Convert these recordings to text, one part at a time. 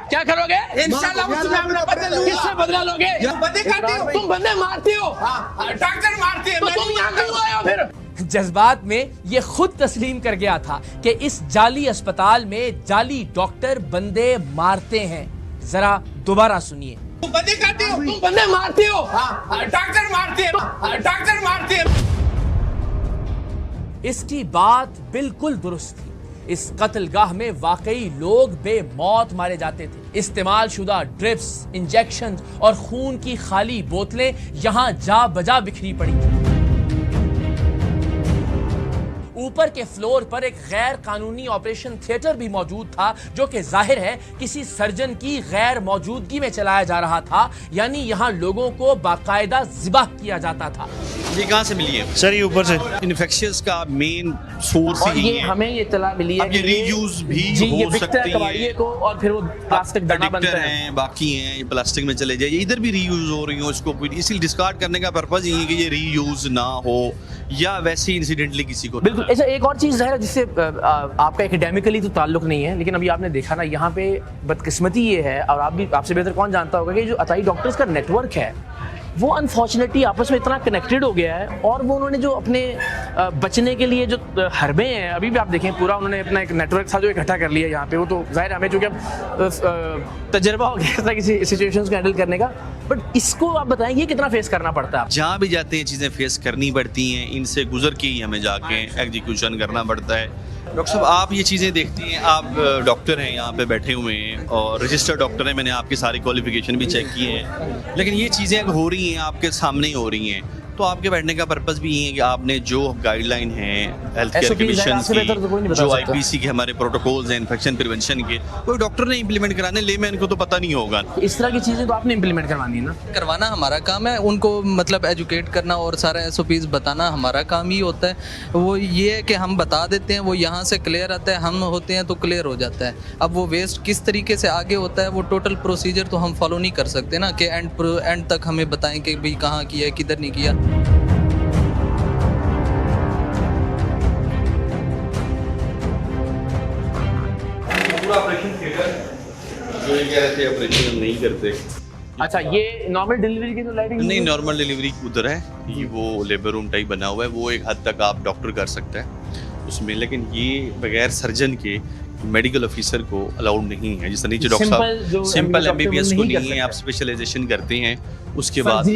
क्या करोगे? इंशाल्लाह किससे बदला लोगे? बंदे खाते हो तुम बंदे मारते हो, डॉक्टर मारते हैं, तो तुम यहाँ क्यों आए हो फिर? जज्बात में ये खुद तस्लीम कर गया था कि इस जाली अस्पताल में जाली डॉक्टर बंदे मारते हैं। जरा दोबारा सुनिए। तुम बंदे खाते हो, तुम बंदे मारते हो, डॉक्टर मारते हैं, डॉक्टर मारते हैं। इसकी बात बिल्कुल दुरुस्त थी। इस कत्लगाह में वाकई लोग बेमौत मारे जाते थे। इस्तेमाल शुदा ड्रिप्स, इंजेक्शन और खून की खाली बोतलें यहां जा बजा बिखरी पड़ी थी। ऊपर के फ्लोर पर एक गैर कानूनी ऑपरेशन थिएटर भी मौजूद था, जो कि जाहिर है किसी सर्जन की गैर मौजूदगी में चलाया जा रहा था, यानी यहाँ लोगों को बाकायदा ज़िबाह किया जाता था। ये कहाँ से मिली है? सर ये ऊपर से इन्फेक्शियस का मेन सोर्स और ही ये है। हमें ये इतला मिली है अब ये रीयूज भी जी, ये हो बिकता सकती है कबाड़िए है। को और फिर वो प्लास्टिक दाना बनता एडिक्टर है। हैं, बाकी हैं, ये प्लास्टिक में चले जाए, इधर भी रीयूज हो रही हो, इसको इसीलिए डिस्कार्ड करने का पर्पज यही है कि ये रीयूज ना हो या वैसे इंसिडेंटली किसी को। बिल्कुल। अच्छा, एक और चीज़ है जिससे आपका एकेडमिकली तो ताल्लुक नहीं है, लेकिन अभी आपने देखा ना, यहाँ पे बदकिस्मती ये है, और आप भी, आपसे बेहतर कौन जानता होगा कि जो अताई डॉक्टर्स का नेटवर्क है वो अनफॉर्चुनेटली आपस में इतना कनेक्टेड हो गया है, और वो उन्होंने जो अपने बचने के लिए जो हरबे हैं, अभी भी आप देखें पूरा उन्होंने अपना एक नेटवर्क था जो इकट्ठा कर लिया यहाँ पे। वो तो जाहिर हमें चूँकि अब तजर्बा हो गया था किसी सिचुएशंस को हैंडल करने का, बट इसको आप बताएं ये कितना फेस करना पड़ता है? जहाँ भी जाते हैं चीज़ें फेस करनी पड़ती हैं, इनसे गुजर के ही हमें जाके एग्जीक्यूशन करना पड़ता है। डॉक्टर साहब, आप ये चीज़ें देखती हैं, आप डॉक्टर हैं, यहाँ पे बैठे हुए हैं और रजिस्टर्ड डॉक्टर हैं, मैंने आपकी सारी क्वालिफिकेशन भी चेक की है, लेकिन ये चीज़ें हो रही हैं, आपके सामने ही हो रही हैं, तो आपके बैठने का पर्पस भी ये है कि आपने जो गाइडलाइन है हेल्थ केयर कमीशन की, जो आईपीसी के हमारे प्रोटोकॉल्स हैं इन्फेक्शन प्रिवेंशन के, कोई डॉक्टर ने इम्प्लीमेंट कराने, लेमैन को तो पता नहीं होगा। इस तरह की चीज़ें तो आपने इम्प्लीमेंट करवानी है ना? करवाना हमारा काम है, उनको मतलब एजुकेट करना और सारा SOPs बताना हमारा काम ही होता है। वो ये है कि हम बता देते हैं, वो यहाँ से क्लियर आता है, हम होते हैं तो क्लियर हो जाता है। अब वो वेस्ट किस तरीके से आगे होता है, वो टोटल प्रोसीजर तो हम फॉलो नहीं कर सकते ना कि एंड तक हमें बताएं कि भाई कहाँ किया है, किधर नहीं किया। ऑपरेशन थिएटर जो ये कह रहे थे ऑपरेशन हम नहीं करते। अच्छा, ये नॉर्मल डिलीवरी की तो लाइटिंग नहीं, नॉर्मल डिलीवरी उधर है, ये वो लेबर रूम टाइप बना हुआ है, वो एक हद तक आप डॉक्टर कर सकते हैं उसमें, लेकिन ये बगैर सर्जन के मेडिकल ऑफिसर को अलाउड नहीं है। जिस तरह नीचे डॉक्टर साहब सिंपल MBBS को नहीं है, आप स्पेशलाइजेशन करते हैं, उसके बाद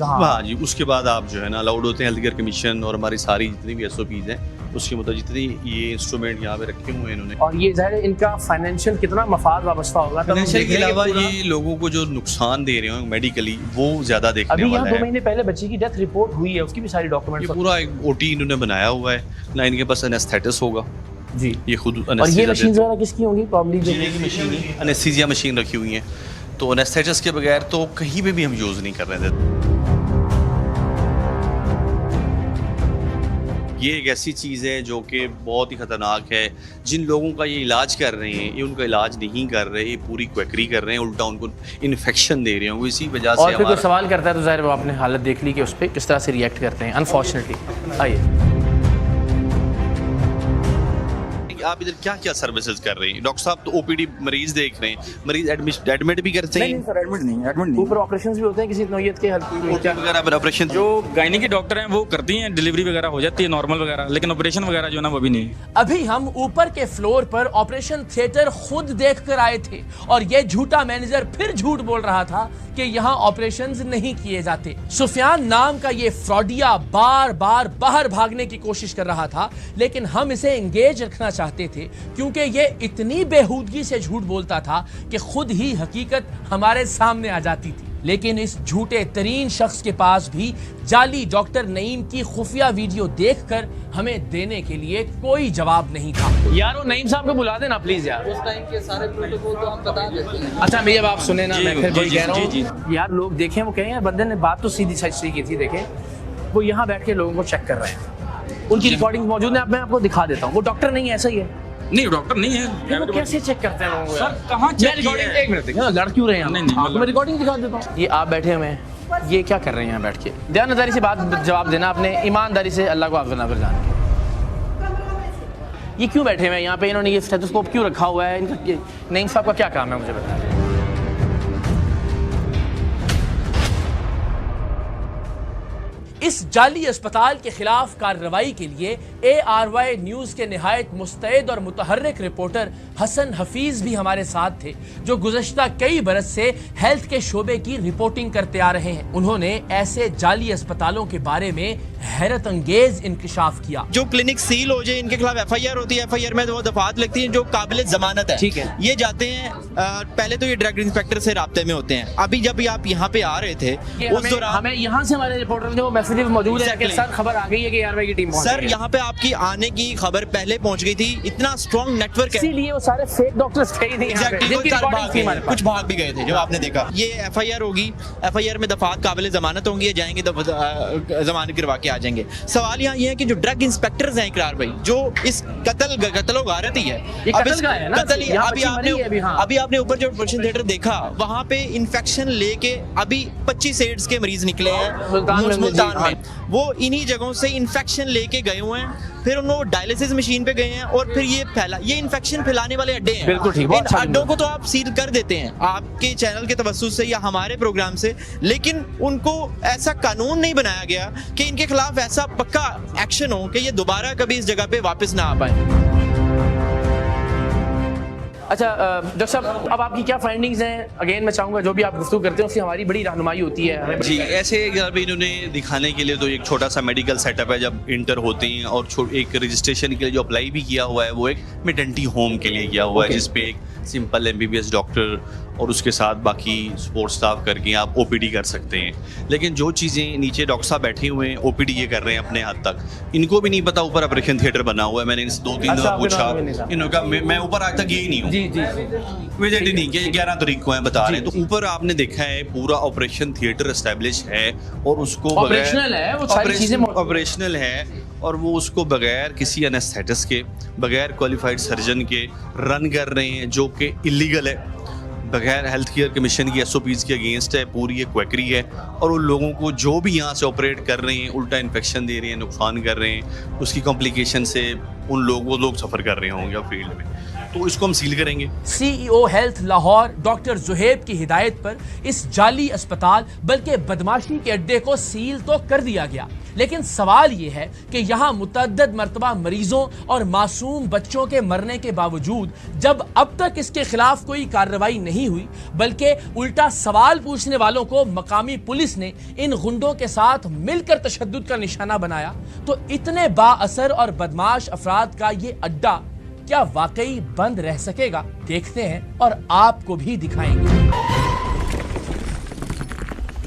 हाँ जी, उसके बाद आप जो है ना अलाउड होते हैं। हेल्थ केयर कमीशन और हमारी सारी जितनी भी SOPs हैं उसके मुताबिक जितनी ये इंस्ट्रूमेंट यहाँ पे रखे हुए हैं इन्होंने। और ये ज़ाहिर है इनका फाइनेंशियल कितना मफाद वाबस्ता होगा? फाइनेंशियल के अलावा ये लोगों को जो नुकसान दे रहे हो मेडिकली, वो ज़्यादा देखने अभी वाला यहाँ है। 2 महीने पहले बच्ची की डेथ रिपोर्ट हुई है, उसकी भी सारी डॉक्यूमेंट्स। ये पूरा एक OT इन्होंने बनाया हुआ है ना, इनके पास एनेस्थेटिस होगा जी, ये खुद और ये मशीन वगैरह किसकी होंगी? प्रॉब्ली जो मशीन एनेस्थीसिया मशीन रखी हुई है, तो एनेस्थेटिस के बगैर तो कहीं पे भी हम यूज़ नहीं कर रहे थे। ये एक ऐसी चीज़ है जो कि बहुत ही ख़तरनाक है। जिन लोगों का ये इलाज कर रहे हैं, ये उनका इलाज नहीं कर रहे, ये पूरी क्वैकरी कर रहे हैं, उल्टा उनको इन्फेक्शन दे रहे हैं, वो इसी वजह से। और फिर कोई सवाल करता है तो ज़ाहिर वो आपने हालत देख ली कि उस पर किस तरह से रिएक्ट करते हैं अनफॉर्चुनेटली। आइए, आप इधर क्या क्या सर्विसेज कर रहे हैं? डॉक्टर साहब तो OPD मरीज देख रहे हैं, मरीज एडमिट भी करते हैं? सर एडमिट नहीं। ऊपर ऑपरेशंस भी होते हैं किसी नौयत के वगैरह ऑपरेशन जो गायनी के डॉक्टर हैं वो करती हैं, डिलीवरी वगैरह हो जाती है नॉर्मल वगैरह, लेकिन ऑपरेशन वगैरह जो है ना वो भी नहीं। अभी हम ऊपर के फ्लोर पर ऑपरेशन थिएटर खुद देख कर आए थे, और ये झूठा मैनेजर फिर झूठ बोल रहा था कि यहाँ ऑपरेशंस नहीं किए जाते। सुफियान नाम का ये फ्रॉडिया बार बार बाहर भागने की कोशिश कर रहा था, लेकिन हम इसे एंगेज रखना चाहते थे क्योंकि ये इतनी बेहूदगी से झूठ बोलता था कि खुद ही हकीकत हमारे सामने आ जाती थी। लेकिन इस झूठे तरीन शख्स के पास भी जाली डॉक्टर नईम की खुफिया वीडियो देखकर हमें देने के लिए कोई जवाब नहीं था। यार वो नईम साहब को बुला देना प्लीज यार। उस टाइम के सारे प्रोटोकॉल तो हम बता देते हैं। अच्छा भैया आप सुने ना, मैं फिर जी, वही कह रहा जी, हूँ यार, लोग देखें, वो कहें बंदे ने बात तो सीधी सही की थी, देखें वो यहाँ बैठ के लोगों को चेक कर रहे हैं, उनकी रिकॉर्डिंग मौजूद है, मैं आपको दिखा देता हूँ। वो डॉक्टर नहीं है, ऐसा ही है। नहीं, डॉक्टर नहीं है। वो कैसे चेक करते हैं लोगों को? सर कहाँ चेक रिकॉर्डिंग, एक मिनट देखिए, लड़ क्यों रहे हैं? नहीं, मैं रिकॉर्डिंग दिखा देता हूँ। ये आप बैठे हुए हैं, ये क्या कर रहे हैं यहाँ बैठ के? दयानदारी से बात जवाब देना, अपने ईमानदारी से, अल्लाह को आप बना कर जान के। ये क्यों बैठे हुए हैं यहाँ पे? इन्होंने ये स्टेथोस्कोप क्यों रखा हुआ है? इनका नईम साहब का क्या काम है, मुझे बताएं। इस जाली अस्पताल के खिलाफ कार्रवाई के लिए ARY न्यूज के निहायत मुस्तैद और मुतहर्रिक रिपोर्टर हसन हफीज भी हमारे साथ थे, जो गुज़श्ता कई बरस से हेल्थ के शोबे की रिपोर्टिंग करते आ रहे हैं। उन्होंने ऐसे जाली अस्पतालों के बारे में हैरत अंगेज इंकशाफ किया। जो क्लिनिक सील हो जाए, इनके खिलाफ FIR होती है, FIR में वो दफात लगती है जो काबिल जमानत है। ठीक है। ये जाते हैं पहले तो ये ड्रग इंस्पेक्टर से राब्ते में होते हैं। अभी जब आप यहाँ पे आ रहे थे उस दौरान हमें यहाँ से हमारे रिपोर्टर ने वो मैसेज मौजूद है कि सर खबर आ गई है कि ARY की टीम पहुंच सर गई है। यहाँ पे आपकी आने की खबर पहले पहुंच गई थी, इतना स्ट्रॉन्ग नेटवर्क है। इसीलिए वो सारे फेक डॉक्टर्स थे ही नहीं यहाँ पे, Exactly, जिनकी वो चार रिकॉर्डिंग भाग थी गए, हमारे पास। कुछ भाग भी गए थे जो आपने देखा। ये FIR होगी, FIR में दफात काबिल जमानत होंगी, ये जाएंगे जमानत करवा के आ जाएंगे। सवाल यहाँ ये है कि जो ड्रग इंस्पेक्टर्स हैं इकरार भाई, जो इस कत्ल गारत ही है, ये अब कत्ल इस का है ना? कत्ल ही- यहाँ अभी बच्ची मरी है अभी, हाँ। अभी आपने ऊपर जो ऑपरेशन थिएटर देखा, वहाँ पे इन्फेक्शन लेके अभी 25 एड्स के मरीज निकले हैं मुल्तान में। वो इन्हीं जगहों से इन्फेक्शन लेके गए हुए हैं, फिर उनको डायलिसिस मशीन पे गए हैं और फिर ये इन्फेक्शन फैलाने वाले अड्डे हैं। बिल्कुल ठीक, बहुत इन अच्छा अड्डों को तो आप सील कर देते हैं आपके चैनल के तवज्जुह से या हमारे प्रोग्राम से, लेकिन उनको ऐसा कानून नहीं बनाया गया कि इनके खिलाफ ऐसा पक्का एक्शन हो कि ये दोबारा कभी इस जगह पे वापस ना आ पाए। अच्छा डॉक्टर साहब, अब आपकी क्या फाइंडिंग्स हैं? अगेन मैं चाहूँगा जो भी आप गुफ्तगू करते हैं उससे हमारी बड़ी रहनुमाई होती है हमें। जी, ऐसे जब इन्होंने दिखाने के लिए तो एक छोटा सा मेडिकल सेटअप है, जब इंटर होते हैं और एक रजिस्ट्रेशन के लिए जो अप्लाई भी किया हुआ है वो एक मेटर्निटी होम के लिए किया हुआ है, जिसपे एक सिंपल MBBS डॉक्टर और उसके साथ बाकी सपोर्ट स्टाफ करके आप OPD कर सकते हैं। लेकिन जो चीज़ें नीचे डॉक्टर साहब बैठे हुए हैं OPD ये कर रहे हैं अपने हद तक, इनको भी नहीं पता ऊपर ऑपरेशन थिएटर बना हुआ है। मैंने इनसे 2-3 दफ़ा पूछा, इन्होंने कहा मैं ऊपर आज तक यही नहीं हूँ, जी जी विजिट ही नहीं किया। 11 तारीख को है बता रहे हैं। तो ऊपर आपने देखा है पूरा ऑपरेशन थिएटर एस्टेब्लिश है और उसको ऑपरेशनल है, वो सारी चीजें ऑपरेशनल है और वो उसको बगैर किसी एनेस्थेटिस्ट के, बगैर क्वालिफाइड सर्जन के रन कर रहे हैं, जो कि इलीगल है, बगैर हेल्थ केयर कमीशन की SOPs के अगेंस्ट है। पूरी ये क्वैकरी है और उन लोगों को जो भी यहाँ से ऑपरेट कर रहे हैं उल्टा इन्फेक्शन दे रहे हैं, नुकसान कर रहे हैं, उसकी कॉम्प्लिकेशन से वो लोग सफ़र कर रहे होंगे फील्ड में। तो इसको हम सील करेंगे। CEO health Lahore doctor Zuhaib की हिदायत पर इस जाली अस्पताल बल्कि बदमाशी के अड्डे को सील तो कर दिया गया, लेकिन सवाल ये है कि यहाँ मुतअद्दिद मरतबा मरीजों और मासूम बच्चों के मरने के बावजूद जब अब तक इसके खिलाफ कोई कार्रवाई नहीं हुई, बल्कि उल्टा सवाल पूछने वालों को मकामी पुलिस ने इन गुंडों के साथ मिलकर तशद्दुद का निशाना बनाया, तो इतने बाअसर और बदमाश अफराद का ये अड्डा क्या वाकई बंद रह सकेगा? देखते हैं और आपको भी दिखाएंगे।